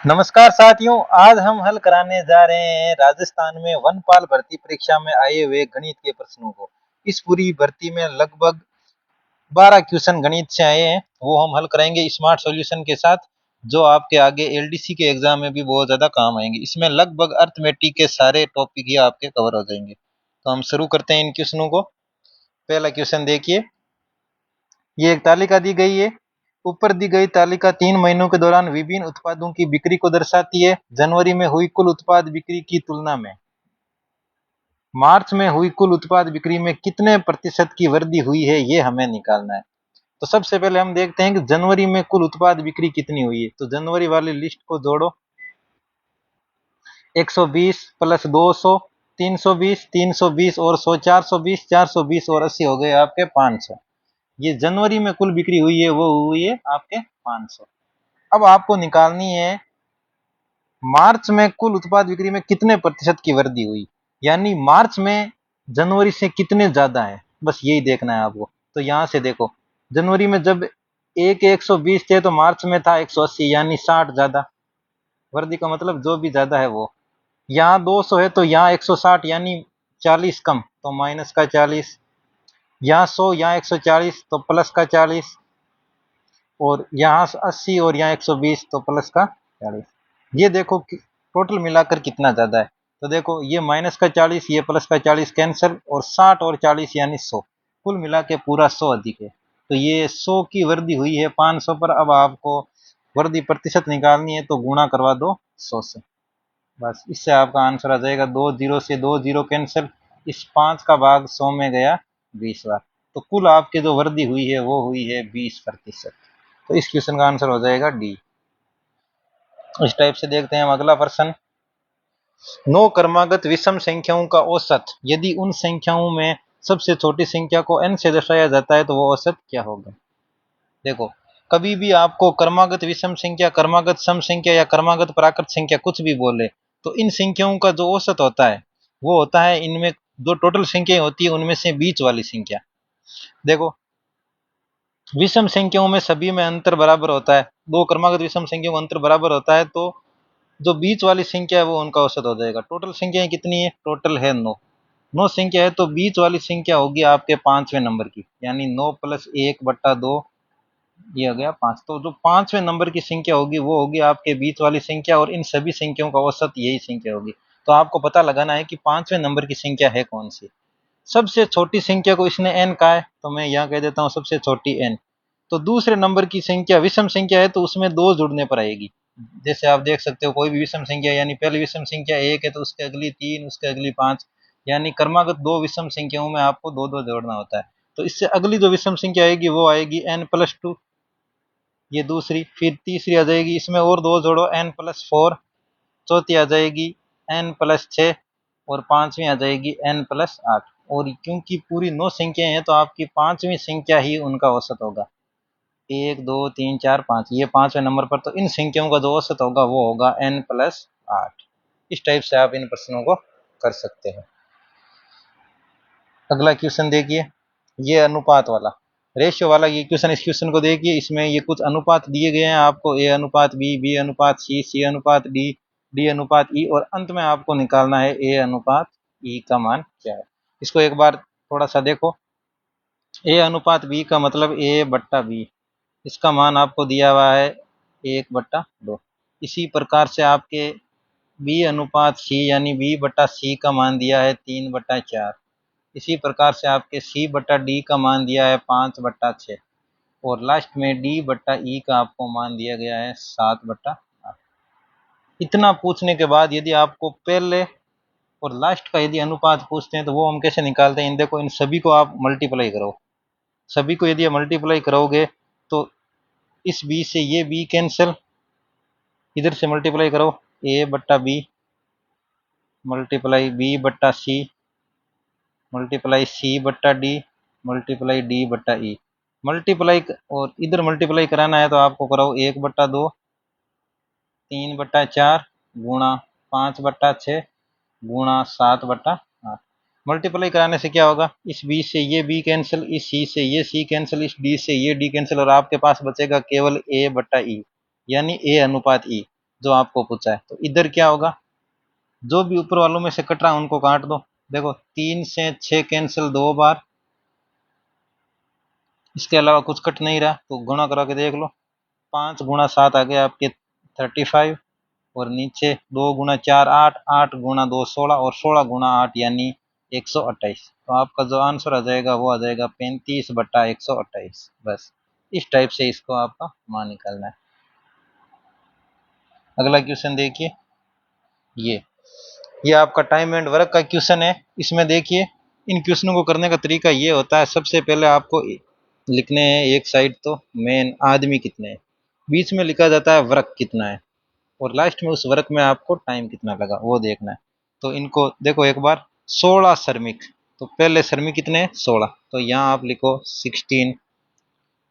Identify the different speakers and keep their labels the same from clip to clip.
Speaker 1: नमस्कार साथियों, आज हम हल कराने जा रहे हैं राजस्थान में वनपाल भर्ती परीक्षा में आए हुए गणित के प्रश्नों को। इस पूरी भर्ती में लगभग 12 क्वेश्चन गणित से आए हैं, वो हम हल कराएंगे स्मार्ट सॉल्यूशन के साथ, जो आपके आगे एलडीसी के एग्जाम में भी बहुत ज्यादा काम आएंगे। इसमें लगभग अर्थमेटिक के सारे टॉपिक ही आपके कवर हो जाएंगे। तो हम शुरू करते हैं इन क्वेश्चनों को। पहला क्वेश्चन देखिए, ये एक तालिका दी गई है। ऊपर दी गई तालिका 3 महीनों के दौरान विभिन्न उत्पादों की बिक्री को दर्शाती है। जनवरी में हुई कुल उत्पाद बिक्री की तुलना में मार्च में हुई कुल उत्पाद बिक्री में कितने प्रतिशत की वृद्धि हुई है, ये हमें निकालना है। तो सबसे पहले हम देखते हैं कि जनवरी में कुल उत्पाद बिक्री कितनी हुई है। तो जनवरी वाली लिस्ट को जोड़ो, 120 प्लस 200 320, 320 और 100 420, 420 और 80 हो गए आपके 500। ये जनवरी में कुल बिक्री हुई है, वो हुई है आपके 500। अब आपको निकालनी है मार्च में कुल उत्पाद बिक्री में कितने प्रतिशत की वृद्धि हुई, यानी मार्च में जनवरी से कितने ज्यादा है, बस यही देखना है आपको। तो यहां से देखो, जनवरी में जब 120 थे तो मार्च में था 180, यानी 60 ज्यादा। वृद्धि का मतलब जो भी ज्यादा है वो। यहाँ 200 है तो यहाँ 160, यानी 40 कम, तो माइनस का 40। यहाँ 100, यहाँ 140 तो प्लस का 40, और यहाँ 80 और यहाँ 120 तो प्लस का 40। ये देखो टोटल मिलाकर कितना ज्यादा है। तो देखो, ये माइनस का 40, ये प्लस का 40 कैंसिल, और 60 और 40 यानी 100, कुल मिला के पूरा 100 अधिक है। तो ये 100 की वृद्धि हुई है 500 पर। अब आपको वृद्धि प्रतिशत निकालनी है, तो गुणा करवा दो 100 से, बस इससे आपका आंसर आ जाएगा। 2 जीरो से 2 जीरो कैंसिल, इस 5 का भाग 100 में गया 20 बार। तो कुल आपकी जो वृद्धि हुई है वो हुई है 20%। तो इस क्वेश्चन का आंसर हो जाएगा डी। इस टाइप से देखते हैं हम अगला प्रश्न। 9 क्रमागत विषम संख्याओं का औसत, यदि उन संख्याओं में सबसे छोटी संख्या को n से दर्शाया जाता है तो वो औसत क्या होगा। देखो, कभी भी आपको क्रमागत विषम संख्या, क्रमागत सम संख्या या क्रमागत प्राकृत संख्या कुछ भी बोले, तो इन संख्याओं का जो औसत होता है वो होता है इनमें जो टोटल संख्याएं होती है उनमें से बीच वाली संख्या। देखो, विषम संख्याओं में सभी में अंतर बराबर होता है। दो क्रमागत विषम संख्याओं में अंतर बराबर होता है, तो जो बीच वाली संख्या है वो उनका औसत हो जाएगा। टोटल संख्याएं कितनी है, टोटल है 9। 9 संख्या है तो बीच वाली संख्या होगी आपके 5वें नंबर की, यानी 9 प्लस 1/2, ये हो गया 5। तो जो 5वें नंबर की संख्या होगी वो होगी आपके बीच वाली संख्या, और इन सभी संख्याओं का औसत यही संख्या होगी। तो आपको पता लगाना है कि 5वें नंबर की संख्या है कौन सी। सबसे छोटी संख्या को इसने n कहा है, तो मैं यहाँ कह देता हूँ सबसे छोटी n। तो दूसरे नंबर की संख्या विषम संख्या है तो उसमें 2 जुड़ने पर आएगी। जैसे आप देख सकते हो, कोई भी विषम संख्या, यानी पहली विषम संख्या 1 है तो उसके अगली 3, उसके अगली 5, यानी क्रमागत 2 विषम संख्याओं में आपको 2-2 जोड़ना होता है। तो इससे अगली जो विषम संख्या आएगी वो आएगी n+2, ये दूसरी। फिर तीसरी आ जाएगी, इसमें और 2 जोड़ो, n+4। चौथी आ जाएगी n+6, और पांचवी आ जाएगी n+8। और क्योंकि पूरी 9 संख्याएं हैं तो आपकी 5वीं संख्या ही उनका औसत होगा। 1 2 3 4 5, ये 5वें नंबर पर, तो इन संख्याओं का जो औसत होगा वो होगा n+8। इस टाइप से आप इन प्रश्नों को कर सकते हैं। अगला क्वेश्चन देखिए, ये अनुपात वाला, रेशियो वाला ये क्वेश्चन। इस क्वेश्चन को देखिए, इसमें ये कुछ अनुपात दिए गए हैं आपको, a अनुपात b, b अनुपात c, c अनुपात d, d अनुपात e, और अंत में आपको निकालना है a अनुपात e का मान क्या है। इसको एक बार थोड़ा सा देखो। a अनुपात b का मतलब a/b, इसका मान आपको दिया हुआ है 1/2। इसी प्रकार से आपके b अनुपात c, यानी b/c का मान दिया है 3/4। इसी प्रकार से आपके c/d का मान दिया है 5/6, और लास्ट में d/e का आपको मान दिया गया है 7/8। इतना पूछने के बाद यदि आपको पहले और लास्ट का यदि अनुपात पूछते हैं तो वो हम कैसे निकालते हैं। इन देखो, इन सभी को आप मल्टीप्लाई करो। सभी को यदि आप मल्टीप्लाई करोगे तो इस b से ये b कैंसिल, इधर से मल्टीप्लाई करो, a/b multiply b/c multiply c/d multiply d/e multiply, और इधर मल्टीप्लाई कराना है तो आपको कराओ 1/2 3/4 गुणा 5/6 गुणा 7/8। मल्टीप्लाई कराने से क्या होगा, इस b से ये b कैंसिल, इस c से ये c कैंसिल, इस d से ये d कैंसिल, और आपके पास बचेगा केवल a/e, यानी a अनुपात e। जो आपको पूछा है। तो इधर क्या होगा, जो भी ऊपर वालों में से कट रहा है उनको काट दो। देखो 3 से 6 कैंसिल 2 बार, इसके अलावा कुछ कट नहीं रहा, तो गुणा करा के देख लो। 5 गुणा 7 आ गया आपके 35, और नीचे 2 गुणा 4 8, 8 गुणा 2 16, और 16 गुणा 8 यानी 128। तो आपका जो आंसर आ जाएगा वो आ जाएगा 35/128। बस इस टाइप से इसको आपका मान निकालना है। अगला क्वेश्चन देखिए, ये ये आपका टाइम एंड वर्क का क्वेश्चन है। इसमें देखिए, इन क्वेश्चनों को करने का तरीका ये होता है, सबसे पहले आपको लिखने हैं एक साइड तो मेन आदमी कितने हैं, बीच में लिखा जाता है वर्क कितना है, और लास्ट में उस वर्क में आपको टाइम कितना लगा वो देखना है। तो इनको देखो एक बार, 16 श्रमिक, तो पहले श्रमिक कितने हैं 16, तो यहाँ आप लिखो 16।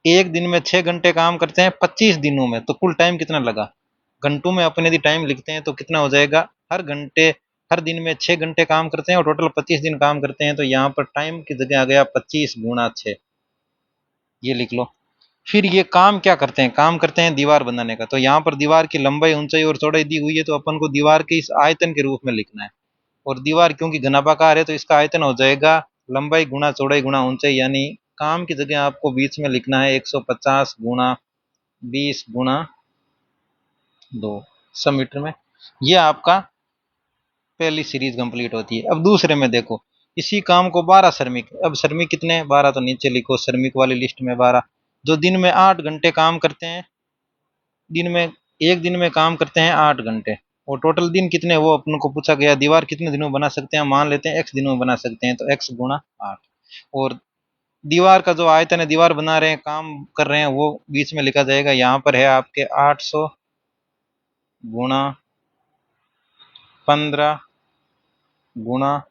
Speaker 1: एक दिन में 6 घंटे काम करते हैं 25 दिनों में, तो कुल टाइम कितना लगा, घंटों में अपन यदि टाइम लिखते हैं तो कितना हो जाएगा, हर घंटे हर दिन में 6 घंटे काम करते हैं और टोटल 25 दिन काम करते हैं, तो यहाँ पर टाइम की जगह आ गया 25 गुणा 6, ये लिख लो। फिर ये काम क्या करते हैं, काम करते हैं दीवार बनाने का, तो यहाँ पर दीवार की लंबाई ऊंचाई और चौड़ाई दी हुई है, तो अपन को दीवार के इस आयतन के रूप में लिखना है। और दीवार क्योंकि घनाभाकार है तो इसका आयतन हो जाएगा लंबाई गुणा चौड़ाई गुणा ऊंचाई, यानी काम की जगह आपको बीच में लिखना है 150 गुणा 20 गुणा 2 सब मीटर में। ये आपका पहली सीरीज कंप्लीट होती है। अब दूसरे में देखो, इसी काम को 12 श्रमिक, अब श्रमिक कितने 12, तो नीचे लिखो श्रमिक वाली लिस्ट में 12, जो दिन में 8 घंटे काम करते हैं, दिन में एक दिन में काम करते हैं 8 घंटे, और टोटल दिन कितने वो अपन को पूछा गया, दीवार कितने दिनों में बना सकते हैं, मान लेते हैं x दिनों में बना सकते हैं, तो x गुणा 8। और दीवार का जो आयतन है, दीवार बना रहे हैं काम कर रहे हैं, वो बीच में लिखा जाएगा, यहाँ पर है आपके 800 गुणा 15 गुणा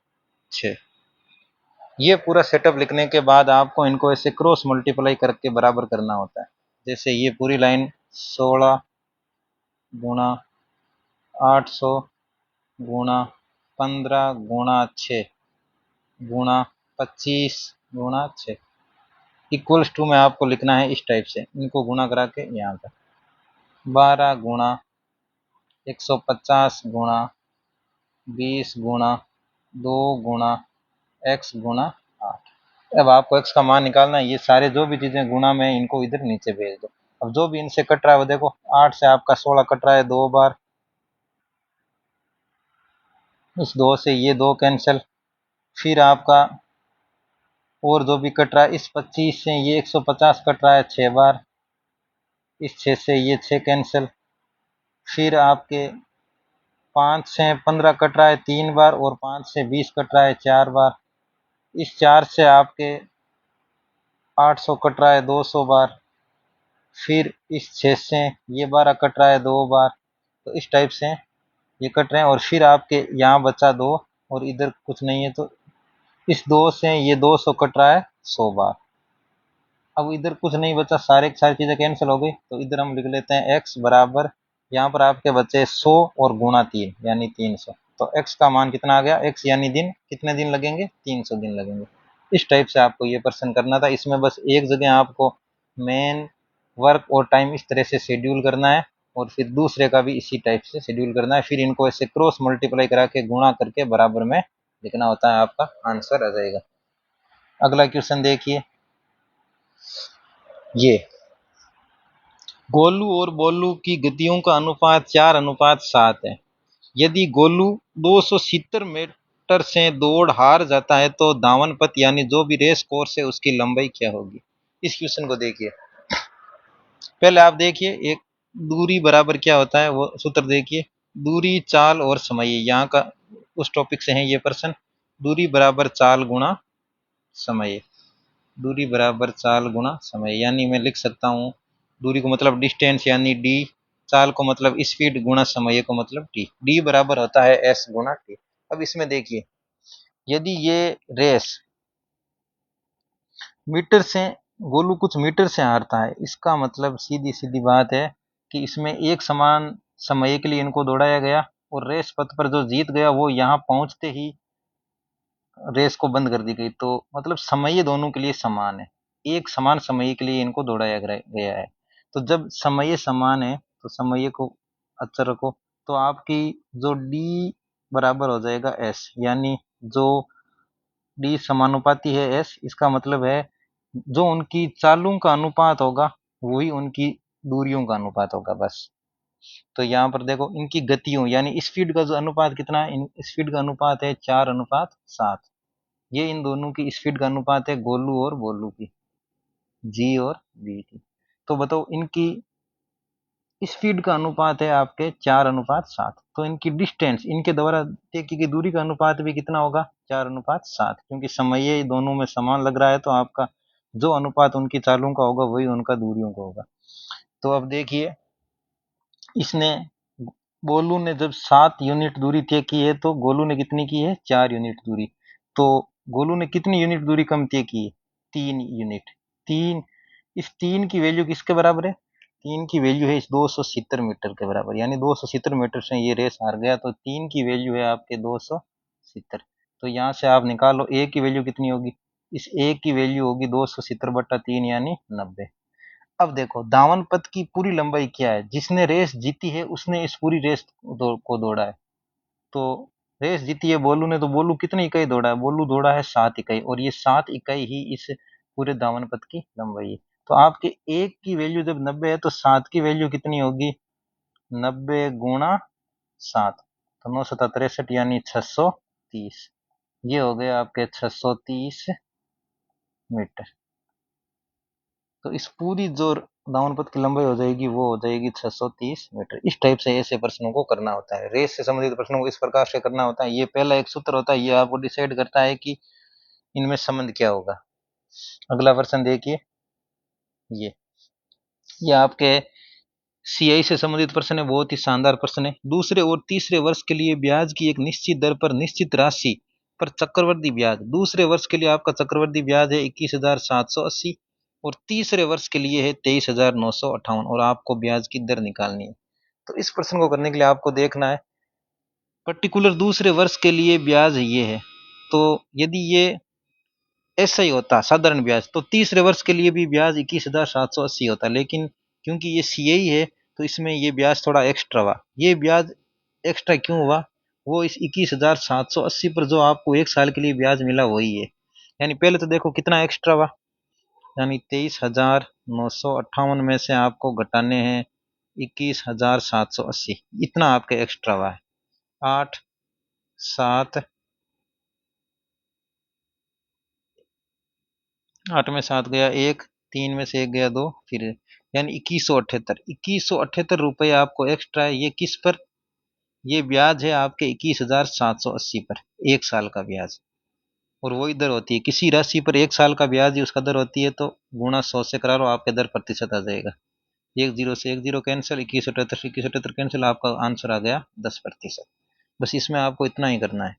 Speaker 1: 6। ये पूरा सेटअप लिखने के बाद आपको इनको ऐसे क्रॉस मल्टीप्लाई करके बराबर करना होता है। जैसे ये पूरी लाइन 16 गुणा 800 गुणा 15 गुणा 6 गुणा 25 गुणा 6 इक्वल्स टू में आपको लिखना है इस टाइप से, इनको गुणा करा के यहाँ पर 12 गुणा 150 गुणा 20 गुणा 2 गुणा x गुणा 8। अब आपको x का मान निकालना है, ये सारे जो भी चीजें गुणा में इनको इधर नीचे भेज दो। अब जो भी इनसे कट रहा है वो देखो, 8 से आपका 16 कट रहा है 2 बार, इस 2 से ये 2 कैंसिल, फिर आपका और जो भी कट रहा है, इस 25 से ये 150 कट रहा है 6 बार, इस 6 से ये 6 कैंसिल, फिर आपके 5 से 15 कट रहा है 3 बार, और 5 से 20 कट रहा है 4 बार, इस 4 से आपके 800 कट रहा है 200 बार, फिर इस 6 से ये 12 कट रहा है 2 बार, तो इस टाइप से ये कट रहे हैं, और फिर आपके यहाँ बचा 2 और इधर कुछ नहीं है, तो इस 2 से ये 200 कट रहा है 100 बार। अब इधर कुछ नहीं बचा, सारी चीजें कैंसिल हो गई, तो इधर हम लिख लेते हैं x बराबर, यहाँ पर आपके बचे 100 और गुणा 3 यानी 300, तो x का मान कितना आ गया, x यानी दिन, कितने दिन लगेंगे 300 दिन लगेंगे। इस टाइप से आपको ये प्रश्न करना था। इसमें बस एक जगह आपको मेन वर्क और टाइम इस तरह से शेड्यूल करना है, और फिर दूसरे का भी इसी टाइप से शेड्यूल करना है, फिर इनको ऐसे क्रॉस मल्टीप्लाई करा के गुणा करके बराबर में लिखना होता है, आपका आंसर आ जाएगा। अगला क्वेश्चन देखिए, ये गोलू और बोलू की गतियों का अनुपात 4:7 है। यदि गोलू 270 मीटर से दौड़ हार जाता है तो धावन पथ यानी जो भी रेस कोर्स है उसकी लंबाई क्या होगी। इस क्वेश्चन को देखिए, पहले आप देखिए एक दूरी बराबर क्या होता है वो सूत्र देखिए, दूरी चाल और समय, यहाँ का उस टॉपिक से है ये प्रश्न। दूरी बराबर चाल गुणा समय, दूरी बराबर चाल गुणा समय, यानी मैं लिख सकता हूँ दूरी को मतलब डिस्टेंस यानी डी, चाल को मतलब स्पीड गुणा समय को मतलब टी, डी बराबर होता है एस गुणा टी। अब इसमें देखिए, यदि ये रेस मीटर से, गोलू कुछ मीटर से हारता है, इसका मतलब सीधी सीधी बात है कि इसमें एक समान समय के लिए इनको दौड़ाया गया, और रेस पथ पर जो जीत गया वो यहाँ पहुंचते ही रेस को बंद कर दी गई, तो मतलब समय दोनों के लिए समान है, एक समान समय के लिए इनको दौड़ाया गया है। तो जब समय समान है तो समय को अचर रखो, तो आपकी जो डी बराबर हो जाएगा एस, यानी जो डी समानुपाती है एस, इसका मतलब है जो उनकी चालों का अनुपात होगा वही उनकी दूरियों का अनुपात होगा बस। तो यहाँ पर देखो इनकी गतियों यानी स्पीड का जो अनुपात कितना है, स्पीड का अनुपात है 4:7। ये इन दोनों की स्पीड का अनुपात है, गोलू और बोलू की, जी और बी की। तो बताओ इनकी स्पीड का अनुपात है आपके 4:7, तो इनकी डिस्टेंस, इनके द्वारा तय की गई दूरी का अनुपात भी कितना होगा, 4:7, क्योंकि समय दोनों में समान लग रहा है, तो आपका जो अनुपात उनकी चालों का होगा वही उनका दूरियों का होगा। तो अब देखिए इसने, गोलू ने जब 7 यूनिट दूरी तय की है तो गोलू ने कितनी की है, 4 यूनिट दूरी। तो गोलू ने कितनी यूनिट दूरी कम तय की है, 3 यूनिट। तीन, इस 3 की वैल्यू किसके बराबर है, 3 की वैल्यू है इस 270 मीटर के बराबर, यानी 270 मीटर से ये रेस हार गया, तो 3 की वैल्यू है आपके 270। तो यहाँ से आप निकालो ए की वैल्यू कितनी होगी, इस ए की वैल्यू होगी 270/3 यानी 90। अब देखो दावन पथ की पूरी लंबाई क्या है, जिसने रेस जीती है उसने इस पूरी रेस को दौड़ा है। तो रेस जीती है बोलू ने, तो बोलू कितनी इकाई दौड़ा है, बोलू दौड़ा है 7 इकाई, और ये 7 इकाई ही इस पूरे दावन पथ की लंबाई है। तो आपके एक की वैल्यू जब 90 है तो 7 की वैल्यू कितनी होगी, 90 × 7, तो 9×7 = 63 यानी 630। ये हो गए आपके 630 मीटर। तो इस पूरी जो दावन पथ की लंबाई हो जाएगी वो हो जाएगी 630 मीटर। इस टाइप से ऐसे प्रश्नों को करना होता है, रेस से संबंधित प्रश्नों को इस प्रकार से करना होता है। ये पहला एक सूत्र होता है, ये आपको डिसाइड करता है कि इनमें संबंध क्या होगा। अगला प्रश्न देखिए, ये ये आपके सीआई से संबंधित प्रश्न है, बहुत ही शानदार प्रश्न है। दूसरे और तीसरे वर्ष के लिए ब्याज की एक निश्चित दर पर निश्चित राशि पर चक्रवृद्धि ब्याज, दूसरे वर्ष के लिए आपका चक्रवृद्धि ब्याज है 21,780 और तीसरे वर्ष के लिए है 23,958, और आपको ब्याज की दर निकालनी है। तो इस प्रश्न को करने के लिए आपको देखना है पर्टिकुलर दूसरे वर्ष के लिए ब्याज ये है, तो यदि ये ऐसा ही होता साधारण ब्याज तो तीसरे वर्ष के लिए भी ब्याज 21,780 होता, लेकिन क्योंकि ये सीए है तो इसमें ये ब्याज थोड़ा एक्स्ट्रा हुआ। ये ब्याज एक्स्ट्रा क्यों हुआ, वो इस 21,780 पर जो आपको एक साल के लिए ब्याज मिला वही है। यानी पहले तो देखो कितना एक्स्ट्रा हुआ, यानी 23,958 में से आपको घटाने हैं 21,780, इतना आपके एक्स्ट्रा हुआ है। 8, 7, 8 में 7 गया 1, 3 में से 1 गया 2, फिर यानी 2178 रुपये आपको एक्स्ट्रा है। ये किस पर, ये ब्याज है आपके 21,780 पर, एक साल का ब्याज। और वही दर होती है किसी राशि पर एक साल का ब्याज ही उसका दर होती है, तो गुणा 100 से करा लो, आपके दर प्रतिशत आ जाएगा। एक जीरो से एक जीरो कैंसिल, 2178 कैंसिल, आपका आंसर आ गया 10%। बस इसमें आपको इतना ही करना है।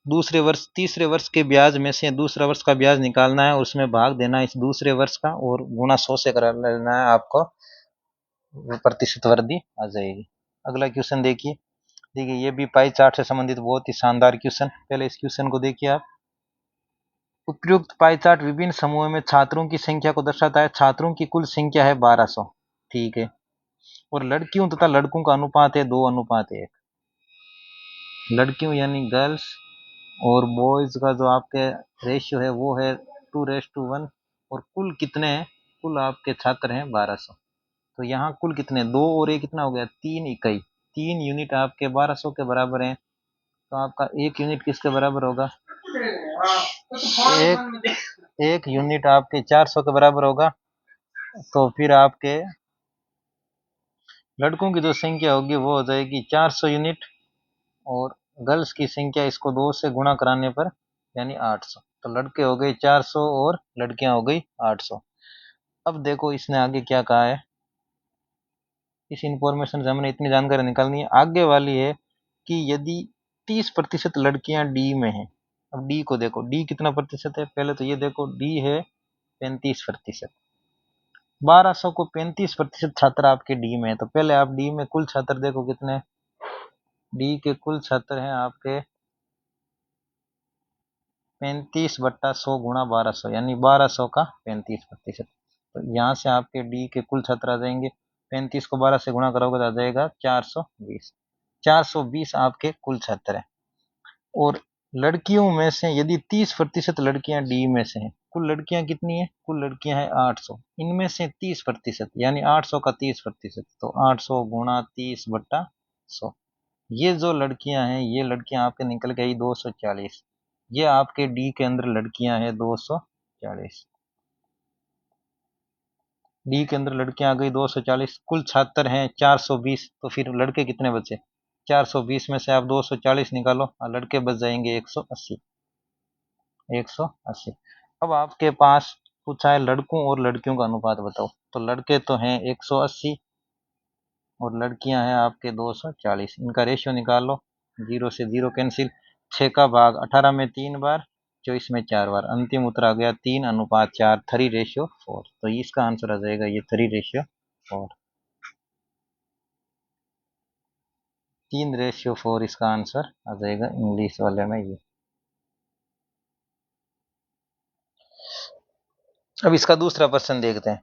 Speaker 1: दूसरे वर्ष तीसरे वर्ष के ब्याज में से दूसरा वर्ष का ब्याज निकालना है, उसमें भाग देना है इस दूसरे वर्ष का, और गुणा 100 से कर लेना है, आपको प्रतिशत वृद्धि आ जाएगी। अगला क्वेश्चन देखिए, देखिए ये भी पाई चार्ट से संबंधित बहुत ही शानदार क्वेश्चन। पहले इस क्वेश्चन को देखिए आप, उपयुक्त पाई चार्ट विभिन्न समूहों में छात्रों की संख्या को दर्शाता है। छात्रों की कुल संख्या है 1200, ठीक है, और लड़कियों तथा लड़कों का अनुपात है 2:1। लड़कियों यानी गर्ल्स और बॉयज का जो आपके रेशियो है वो है 2:1। और कुल कितने हैं, कुल आपके छात्र हैं 1200। तो यहाँ कुल कितने, 2 और 1 कितना हो गया, 3 इकाई, 3 यूनिट आपके 1200 के बराबर हैं। तो आपका 1 यूनिट किसके बराबर होगा, एक एक यूनिट आपके 400 के बराबर होगा। तो फिर आपके लड़कों की जो संख्या होगी वो हो जाएगी 400 यूनिट, और गर्ल्स की संख्या इसको 2 से गुणा कराने पर यानी 800। तो लड़के हो गए 400 और लड़कियां हो गई 800। अब देखो इसने आगे क्या कहा है, इस इंफॉर्मेशन से हमने इतनी जानकारी निकालनी है। आगे वाली है कि यदि 30% लड़कियां डी में हैं। अब डी को देखो, डी कितना प्रतिशत है, पहले तो ये देखो डी है 35%। 1200 को 35% छात्र आपके डी में है, तो पहले आप डी में कुल छात्र देखो कितने, डी के कुल छात्र हैं आपके 35/100 गुणा 1200 यानी 1200 का 35%। तो यहाँ से आपके डी के कुल छात्र आ जाएंगे 35 को 12 से गुणा करोगे तो आ जाएगा 420। 420 आपके कुल छात्र हैं। और लड़कियों में से यदि 30% लड़कियां डी में से हैं, कुल लड़कियां कितनी है? कुल लड़कियां हैं 800, इनमें से 30% यानी 800 का 30%, तो 800 गुणा 30/100। ये जो लड़कियां हैं, ये लड़कियां आपके निकल गई 240। ये आपके डी के अंदर लड़कियां हैं 240। डी के अंदर लड़कियां आ गई 240, कुल छात्र हैं 420, तो फिर लड़के कितने बचे? 420 में से आप 240 निकालो और लड़के बच जाएंगे 180। 180। अब आपके पास पूछा है लड़कों और लड़कियों का अनुपात बताओ, तो लड़के तो हैं 180 और लड़कियां हैं आपके 240, इनका रेशियो निकाल लो। 0 से 0 कैंसिल, 6 का भाग 18 में 3 बार, 24 में 4 बार, अंतिम उत्तर आ गया 3:4, 3:4। तो इसका आंसर आ जाएगा ये 3:4। 3:4 इसका आंसर आ जाएगा इंग्लिश वाले में ये। अब इसका दूसरा प्रश्न देखते हैं।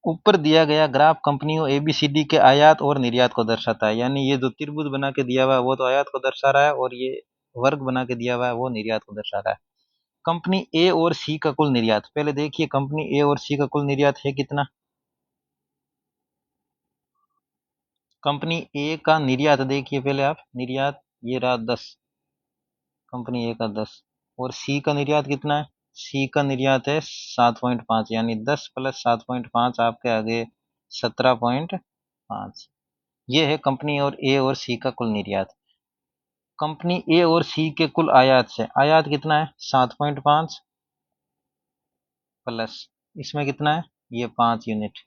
Speaker 1: ऊपर दिया गया ग्राफ कंपनियों एबीसीडी के आयात और निर्यात को दर्शाता है, यानी ये जो त्रिभुज बना के दिया हुआ है वो तो आयात को दर्शा रहा है, और ये वर्ग बना के दिया हुआ है वो निर्यात को दर्शा रहा है। कंपनी ए और सी का कुल निर्यात, पहले देखिए कंपनी ए और सी का कुल निर्यात है कितना। कंपनी ए का निर्यात देखिए पहले आप, निर्यात ये रहा 10, कंपनी ए का 10, और सी का निर्यात कितना है? सी का निर्यात है 7.5, यानी 10 + 7.5 आपके आगे 17.5। ये है कंपनी और ए और सी का कुल निर्यात। कंपनी ए और सी के कुल आयात से, आयात कितना है? 7.5 प्लस इसमें कितना है? ये 5 यूनिट,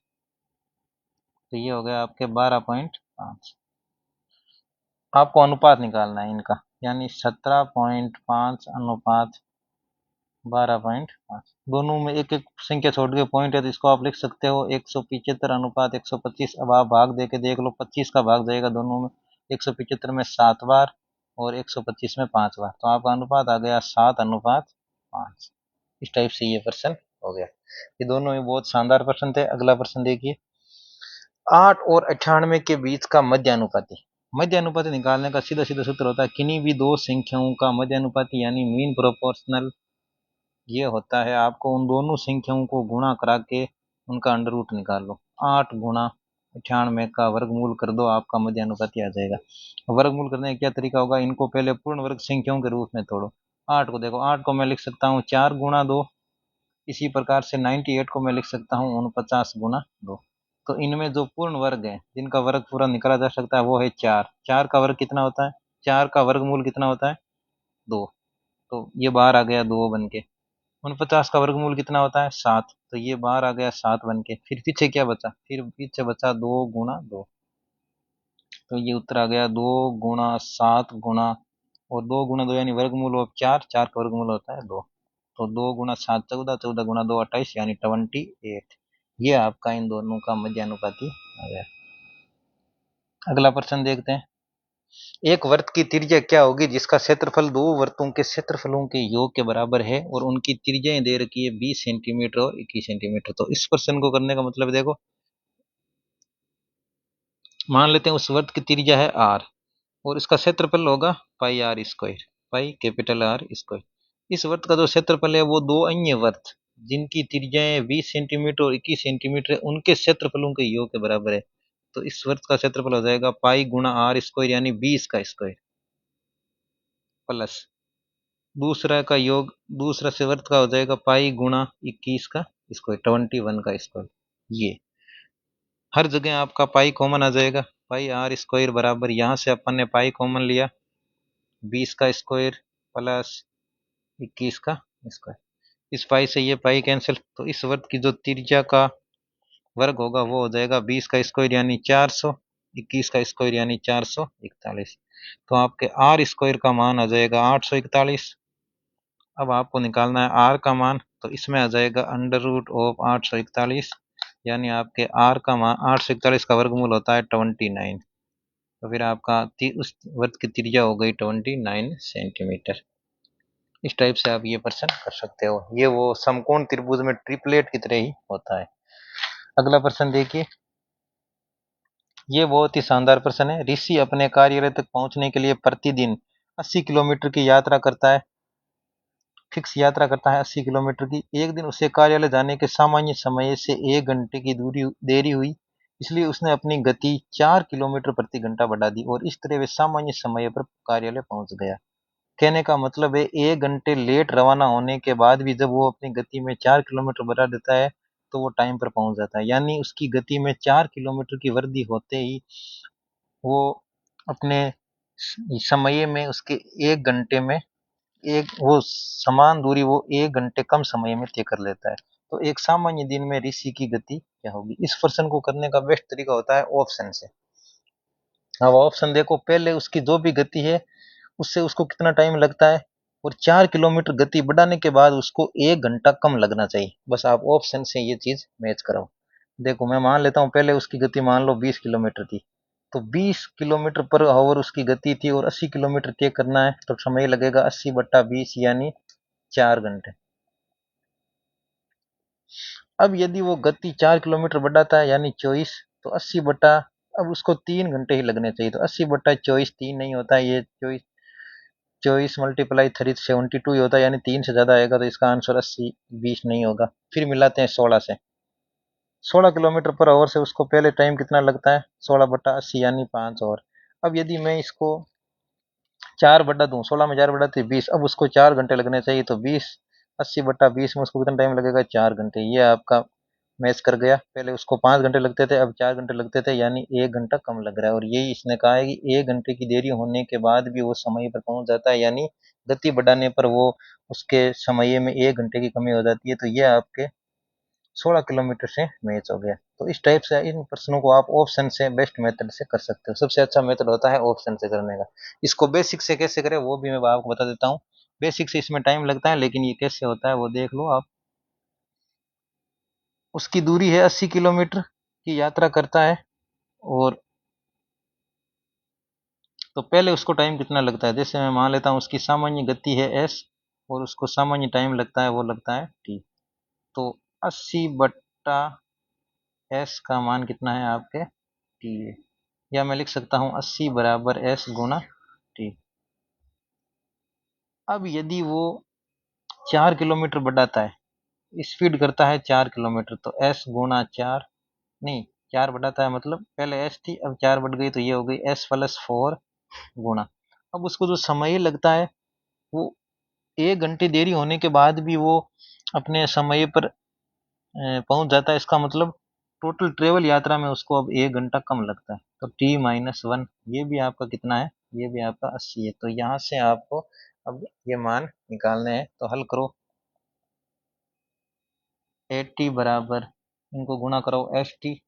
Speaker 1: तो ये हो गया आपके 12.5। आपको अनुपात निकालना है इनका, यानी 17.5 अनुपात 12.5। दोनों में एक एक संख्या छोड़ के पॉइंट है, तो इसको आप लिख सकते हो 175 अनुपात 125। अब आप भाग दे के देख लो, 25 का भाग जाएगा दोनों में, 175 में 7 बार और 125 में 5 बार, तो आपका अनुपात आ गया 7:5। इस टाइप से ये प्रश्न हो गया। ये दोनों ही बहुत शानदार प्रश्न थे। अगला प्रश्न देखिए, 8 और 98 के बीच का मध्य अनुपाती। मध्य अनुपाती निकालने का सीधा सीधा सूत्र होता है किन्हीं भी दो संख्याओं का मध्य अनुपाती, यानी मीन प्रोपोर्शनल। ये होता है आपको उन दोनों संख्याओं को गुणा करा के उनका अंडर रूट निकाल लो। 8 गुणा 98 का वर्गमूल कर दो, आपका मध्य अनुपाती आ जाएगा। वर्गमूल करने का क्या तरीका होगा, इनको पहले पूर्ण वर्ग संख्याओं के रूप में तोड़ो। 8 को देखो, 8 को मैं लिख सकता हूँ 4 गुणा 2, इसी प्रकार से 98 को मैं लिख सकता हूँ 49 गुणा 2। तो इनमें जो पूर्ण वर्ग है, जिनका वर्ग पूरा निकाला जा सकता है, वो है 4। 4 का वर्ग कितना होता है? 4 का वर्गमूल कितना होता है? 2। तो ये बाहर आ गया 2 बन के। 49 का वर्गमूल कितना होता है? 7। तो ये बाहर आ गया 7 बन के। फिर पीछे क्या बचा? फिर पीछे बचा 2 गुणा 2। तो ये उत्तर आ गया 2 गुणा 7 गुणा, और 2 गुणा 2 यानी वर्गमूल ऑफ 4, 4 का वर्गमूल होता है 2। तो 2 गुणा 7 14, 14 गुणा 2 28, यानी 28। ये आपका इन दोनों का मध्य अनुपाती आ गया। अगला प्रश्न देखते हैं। एक वृत्त की त्रिज्या क्या होगी जिसका क्षेत्रफल दो वृत्तों के क्षेत्रफलों के योग के बराबर है और उनकी त्रिज्याएं दे रखी है 20 सेंटीमीटर और 21 सेंटीमीटर। तो इस प्रश्न को करने का मतलब देखो, मान लेते हैं उस वृत्त की त्रिज्या है r और इसका क्षेत्रफल होगा pi R square, pi capital R square. इस वृत्त का जो क्षेत्रफल है वो दो अन्य वृत्त जिनकी त्रिज्याएं 20 सेंटीमीटर और 21 सेंटीमीटर है उनके क्षेत्रफलों के योग के बराबर है। तो इस वृत्त का क्षेत्रफल हो जाएगा पाई गुणा आर स्क्वायर, यानी 20 का स्क्वायर, प्लस दूसरा का योग, दूसरा से वर्त का हो जाएगा पाई गुणा 21 का स्क्वायर, 21 का स्क्वायर। ये हर जगह आपका पाई कॉमन आ जाएगा। पाई आर स्क्वायर बराबर, यहाँ से अपन ने पाई कॉमन लिया 20 का स्क्वायर प्लस 21 का स्क्वायर। इस पाई से ये पाई कैंसिल, तो इस वर्ग की जो त्रिज्या का वर्ग होगा वो हो जाएगा 20 का स्क्वायर यानी 400, 21 का स्क्वायर यानी 441। तो आपके आर स्क्वायर का मान आ जाएगा 841। अब आपको निकालना है आर का मान, तो इसमें आ जाएगा अंडर रूट ऑफ 841, यानी आपके आर का मान 841 का वर्गमूल होता है 29। तो फिर आपका उस वृत्त की त्रिज्या हो गई 29 सेंटीमीटर। इस टाइप से आप ये प्रश्न कर सकते हो। ये वो समकोण त्रिभुज में ट्रिपलेट की तरह ही होता है। अगला प्रश्न देखिए, ये बहुत ही शानदार प्रश्न है। ऋषि अपने कार्यालय तक पहुंचने के लिए प्रतिदिन 80 किलोमीटर की यात्रा करता है। फिक्स यात्रा करता है 80 किलोमीटर की। एक दिन उसे कार्यालय जाने के सामान्य समय से 1 घंटे की दूरी देरी हुई, इसलिए उसने अपनी गति 4 किलोमीटर प्रति घंटा बढ़ा दी और इस तरह वे सामान्य समय पर कार्यालय पहुंच गया। कहने का मतलब है 1 घंटे लेट रवाना होने के बाद भी जब वो अपनी गति में 4 किलोमीटर बढ़ा देता है तो वो टाइम पर पहुंच जाता है। यानी उसकी गति में 4 किलोमीटर की वृद्धि होते ही वो अपने समय में उसके 1 घंटे में एक वो समान दूरी वो 1 घंटे कम समय में तय कर लेता है। तो एक सामान्य दिन में ऋषि की गति क्या होगी? इस प्रश्न को करने का बेस्ट तरीका होता है ऑप्शन से। अब ऑप्शन देखो, पहले उसकी जो भी गति है उससे उसको कितना टाइम लगता है, और 4 किलोमीटर गति बढ़ाने के बाद उसको 1 घंटा कम लगना चाहिए। बस आप ऑप्शन से ये चीज मैच कराओ। देखो मैं मान लेता हूँ, पहले उसकी गति मान लो 20 किलोमीटर थी, तो 20 किलोमीटर पर आवर उसकी गति थी और 80 किलोमीटर तय करना है, तो समय लगेगा 80/20 यानी 4 घंटे। अब यदि वो गति 4 किलोमीटर बढ़ाता है यानी 24, तो 80 बटा, अब उसको 3 घंटे ही लगने चाहिए, तो 80/24 3 नहीं होता है, ये 24 24 मल्टीप्लाई 3 72 ही होता है, यानी 3 से ज्यादा आएगा, तो इसका आंसर 80 20 नहीं होगा। फिर मिलाते हैं 16 से। 16 किलोमीटर पर आवर से उसको पहले टाइम कितना लगता है, 16/80 यानी 5 और। अब यदि मैं इसको 4 बढ़ा दूं, 16 में 4 बढ़ाते 20, अब उसको 4 घंटे लगने चाहिए, तो 80/20 में उसको कितना टाइम लगेगा, 4 घंटे। ये आपका मैच कर गया। पहले उसको 5 घंटे लगते थे, अब 4 घंटे लगते थे, यानी 1 घंटा कम लग रहा है। और यही इसने कहा है कि 1 घंटे की देरी होने के बाद भी वो समय पर पहुंच जाता है, यानी गति बढ़ाने पर वो उसके समय में 1 घंटे की कमी हो जाती है। तो ये आपके 16 किलोमीटर से मैच हो गया। तो इस टाइप से इन प्रश्नों को आप ऑप्शन से बेस्ट मेथड से कर सकते हो। सबसे अच्छा मेथड होता है ऑप्शन से करने का। इसको बेसिक से कैसे करें वो भी मैं आपको बता देता हूँ। बेसिक से इसमें टाइम लगता है, लेकिन ये कैसे होता है वो देख लो आप। उसकी दूरी है 80 किलोमीटर की यात्रा करता है, और तो पहले उसको टाइम कितना लगता है, जैसे मैं मान लेता हूँ उसकी सामान्य गति है s, और उसको सामान्य टाइम लगता है वो लगता है t। तो 80/s का मान कितना है आपके t है, या मैं लिख सकता हूँ 80 = s × t। अब यदि वो 4 किलोमीटर बढ़ाता है, स्पीड करता है 4 किलोमीटर, तो s × 4, नहीं 4 बढ़ाता है, मतलब पहले s थी अब 4 बढ़ गई, तो ये हो गई s + 4 गुणा। अब उसको जो समय लगता है वो 1 घंटे देरी होने के बाद भी वो अपने समय पर पहुंच जाता है। इसका मतलब टोटल ट्रेवल यात्रा में उसको अब 1 घंटा कम लगता है, तो t - 1। ये भी आपका कितना है, ये भी आपका 80 है। तो यहाँ से आपको अब ये मान निकालने हैं, तो हल करो। 80 बराबर, इनको गुणा करो, st,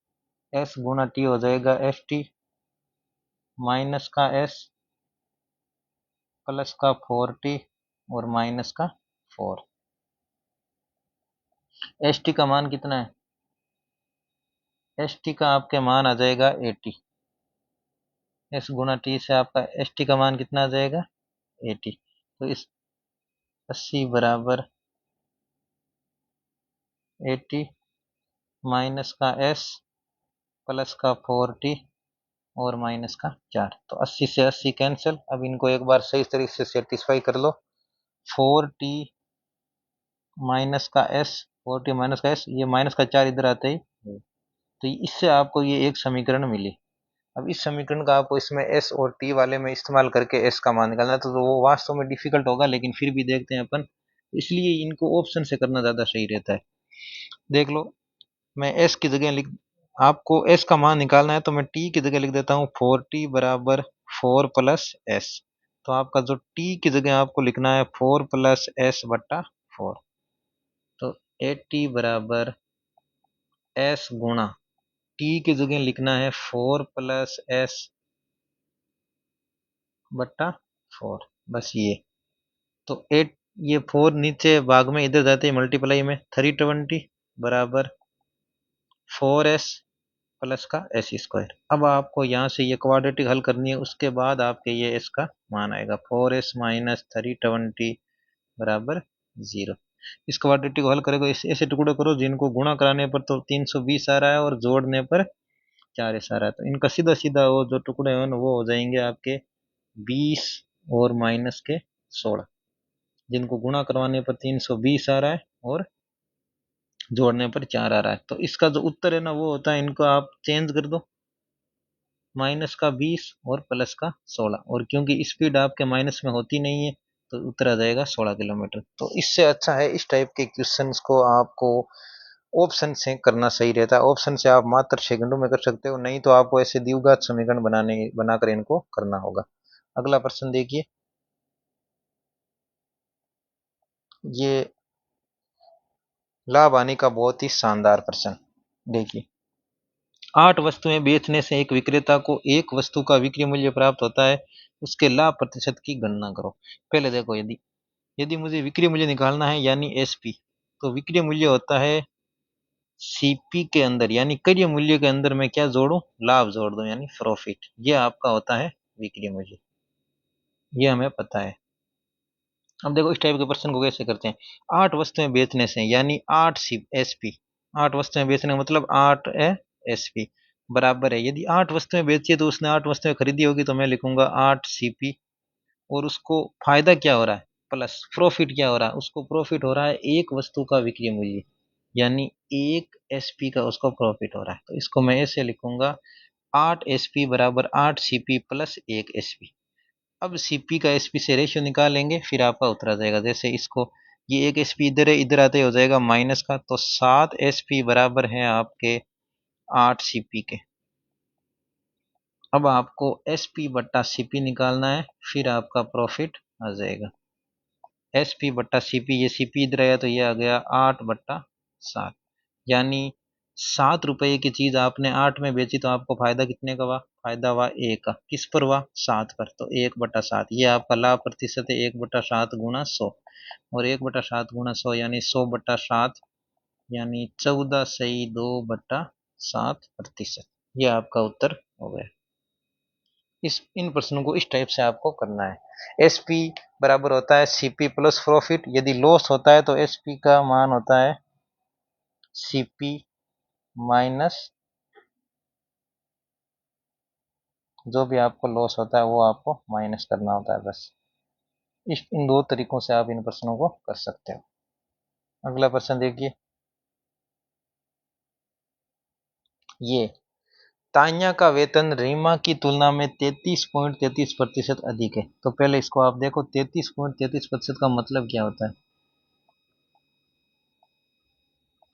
Speaker 1: s गुणा t हो जाएगा st माइनस का s प्लस का 4t और माइनस का 4। st का मान कितना है, st का आपके मान आ जाएगा 80। s गुणा t से आपका st का मान कितना आ जाएगा, 80। तो इस 80 बराबर 80 माइनस का s प्लस का 4t और माइनस का 4। तो 80 से 80 कैंसिल। अब इनको एक बार सही तरीके से सेटिस्फाई कर लो। 4t माइनस का s, 4t माइनस का s, ये माइनस का 4 इधर आते ही, तो इससे आपको ये एक समीकरण मिली। अब इस समीकरण का आपको इसमें s और t वाले में इस्तेमाल करके s का मान निकालना है, तो वो वास्तव में डिफिकल्ट होगा, लेकिन फिर भी देखते हैं अपन। इसलिए इनको ऑप्शन से करना ज़्यादा सही रहता है। देख लो, मैं s की जगह लिख, आपको s का मान निकालना है, तो मैं t की जगह लिख देता हूँ 4t बराबर 4 + s। तो आपका जो t की जगह आपको लिखना है 4 + s/4। तो 80 बराबर s गुणा t की जगह लिखना है 4 + s/4, बस ये। तो 8, ये 4 नीचे भाग में इधर जाते हैं मल्टीप्लाई में, 320 बराबर 4s प्लस का s²। अब आपको यहाँ से ये क्वाड्रेटिक हल करनी है, उसके बाद आपके ये s का मान आएगा 4s - 320 बराबर 0। इस क्वाड्रेटिक को हल करेगा, ऐसे टुकड़े करो जिनको गुणा कराने पर तो 320 आ रहा है और जोड़ने पर 4 ऐसा रहा है, तो इनका सीधा सीधा वो जो टुकड़े हैं वो हो जाएंगे आपके 20 और माइनस के 16, जिनको गुणा करवाने पर 320 आ रहा है और जोड़ने पर 4 आ रहा है। तो इसका जो उत्तर है ना वो होता है, इनको आप चेंज कर दो, माइनस का 20 और प्लस का 16, और क्योंकि स्पीड आपके माइनस में होती नहीं है तो उत्तर आ जाएगा 16 किलोमीटर। तो इससे अच्छा है इस टाइप के क्वेश्चंस को आपको ऑप्शन से करना सही रहता है। ऑप्शन से आप मात्र सेकंडों में कर सकते हो, नहीं तो आपको ऐसे द्विघात समीकरण बनाकर इनको करना होगा। अगला प्रश्न देखिए, ये लाभ हानि का बहुत ही शानदार प्रश्न देखिए। 8 वस्तुएं बेचने से एक विक्रेता को एक वस्तु का विक्रय मूल्य प्राप्त होता है, उसके लाभ प्रतिशत की गणना करो। पहले देखो, यदि यदि मुझे विक्रय मूल्य निकालना है यानी एसपी, तो विक्रय मूल्य होता है सीपी के अंदर यानी क्रय मूल्य के अंदर मैं क्या जोड़ूं, लाभ जोड़ दूं यानी प्रॉफिट। ये आपका होता है विक्रय मूल्य, ये हमें पता है। अब देखो इस टाइप के प्रश्न को कैसे करते हैं। 8 वस्तुएं बेचने से यानी 8 सी एसपी, 8 वस्तुएं बेचने का मतलब 8 एसपी बराबर है, यदि 8 वस्तुएं बेची है तो उसने 8 वस्तुएं खरीदी होगी, तो मैं लिखूंगा 8 सीपी, और उसको फायदा क्या हो रहा है, प्लस प्रॉफिट क्या हो रहा है, उसको प्रॉफिट हो रहा है एक वस्तु का विक्रय मूल्य, यानी एक एसपी का उसको प्रॉफिट हो रहा है। तो इसको मैं ऐसे लिखूंगा, 8 एसपी बराबर 8 सीपी प्लस 1 एसपी। अब सीपी का एसपी से रेशियो निकालेंगे, फिर आपका उत्तर आ जाएगा। जैसे इसको, ये एक एसपी इधर है, इधर आते हो जाएगा माइनस का, तो 7 एसपी बराबर है आपके 8 सीपी के। अब आपको एसपी बट्टा सीपी निकालना है, फिर आपका प्रॉफिट आ जाएगा। एसपी बट्टा सीपी, ये सीपी इधर आया तो ये आ गया 8/7, यानी 7 रुपए की चीज आपने 8 में बेची तो आपको फायदा कितने का हुआ, फायदा हुआ 1 का। किस पर हुआ, 7 पर, तो 1/7, ये आपका लाभ प्रतिशत है 1/7 गुणा 100, और 1/7 गुणा 100 यानी 100/7, यानी 14/2/7%। ये आपका उत्तर हो गया। इस इन प्रश्नों को इस टाइप से आपको करना है। एसपी बराबर होता है सीपी प्लस प्रॉफिट, यदि लॉस होता है तो एसपी का मान होता है सीपी माइनस जो भी आपको लॉस होता है वो आपको माइनस करना होता है, बस। इन दो तरीकों से आप इन प्रश्नों को कर सकते हो। अगला प्रश्न देखिए, ये तान्या का वेतन रीमा की तुलना में 33.33% अधिक है। तो पहले इसको आप देखो, 33.33% का मतलब क्या होता है।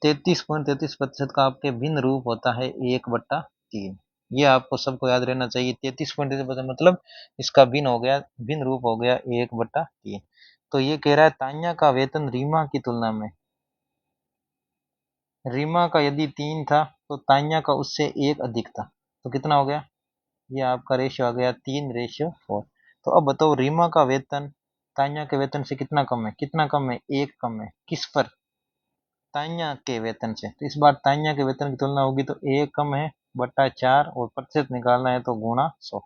Speaker 1: 33.33% का आपके भिन्न रूप होता है 1/3। ये आपको सबको याद रहना चाहिए। 33.33% मतलब इसका भिन्न रूप हो गया 1/3। तो ये कह रहा है तान्या का वेतन रीमा की तुलना में, रीमा का यदि 3 था तो तान्या का उससे 1 अधिक था, तो कितना हो गया, ये आपका रेशियो आ गया 3:4। तो अब बताओ रीमा का वेतन तान्या के वेतन से कितना कम है, कितना कम है, 1 कम है। किस पर, तान्या के वेतन से। तो इस बार तान्या के वेतन की तुलना होगी तो 1 कम है बट्टा 4, और प्रतिशत निकालना है तो गुणा 100,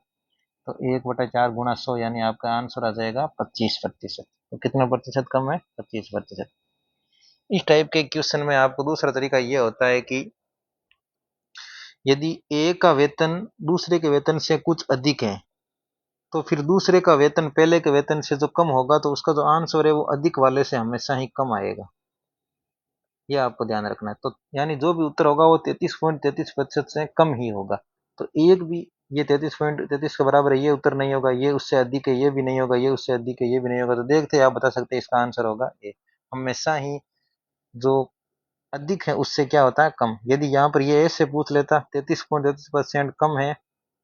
Speaker 1: तो 1/4 गुणा 100 यानी आपका आंसर आ जाएगा 25%। तो कितना प्रतिशत कम है, 25%। इस टाइप के क्वेश्चन में आपको दूसरा तरीका ये होता है कि यदि ए का वेतन दूसरे के वेतन से कुछ अधिक है, तो फिर दूसरे का वेतन पहले के वेतन से जो कम होगा तो उसका जो आंसर है वो अधिक वाले से हमेशा ही कम आएगा। ये आपको ध्यान रखना है। तो यानी जो भी उत्तर होगा वो 33.33% से कम ही होगा। तो एक भी, ये 33.33 के बराबर है, ये उत्तर नहीं होगा, ये उससे अधिक है, ये भी नहीं होगा, ये उससे अधिक है, ये भी नहीं होगा। तो देखते आप बता सकते हैं इसका आंसर होगा ए। हमेशा ही जो अधिक है उससे क्या होता है, कम। यदि यहाँ पर ये ऐसे पूछ लेता 33.33% कम है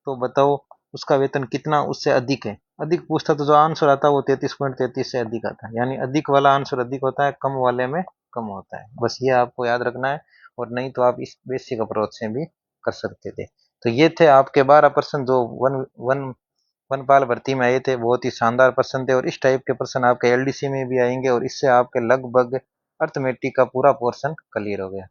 Speaker 1: तो बताओ उसका वेतन कितना उससे अधिक है, अधिक पूछता तो जो आंसर आता है वो 33.33 से अधिक आता है। यानी अधिक वाला आंसर अधिक होता है, कम वाले में कम होता है। बस ये आपको याद रखना है, और नहीं तो आप इस बेसिक अप्रोच से भी कर सकते थे। तो ये थे आपके 12 प्रश्न जो वन वन वनपाल भर्ती में आए थे। बहुत ही शानदार प्रश्न थे, और इस टाइप के प्रश्न आपके एलडीसी में भी आएंगे, और इससे आपके लगभग अर्थमेटिक का पूरा पोर्शन क्लियर हो गया।